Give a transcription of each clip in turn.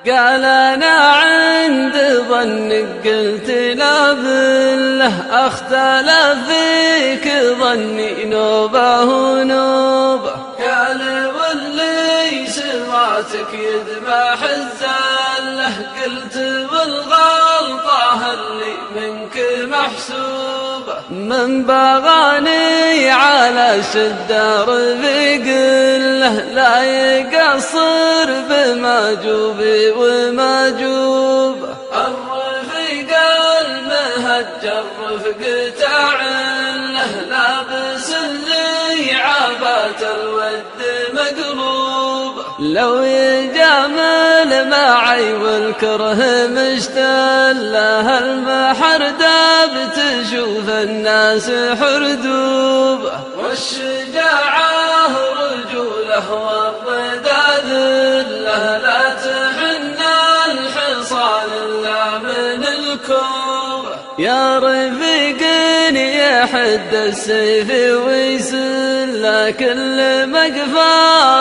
قال أنا عند ظنك قلت لا بالله أختلف فيك ظني نوبة ونوبة. قال واللي سمعتك يذبح الزلة قلت والغلطة اللي منك محسوبة. من بغاني على شدة بقله لا يقصر بماجوبي وماجوبه. الرفيق المهجر رفقة عله لابس اللي عبات الود مقلوبه. لو يجامل معي والكره مشتله المحر داب تشوف الناس حردوبه. والشجاعة رجوله والرضا ذله لا تحن الحصان إلا من الكوبة. يا رفيقني يحد السيف ويسله كل مقفى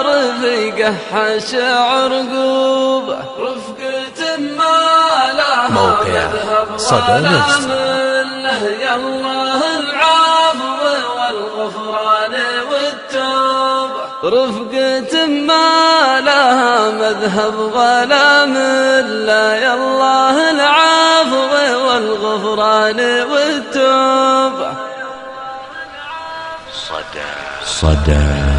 رفيقه حش عرقوبه. رفقة ما لها مذهب ولا مله يا الله العفو والغفران والتوبة. رفقة ما لها مذهب ولا مله يا الله العفو والغفران والتوبة. صدى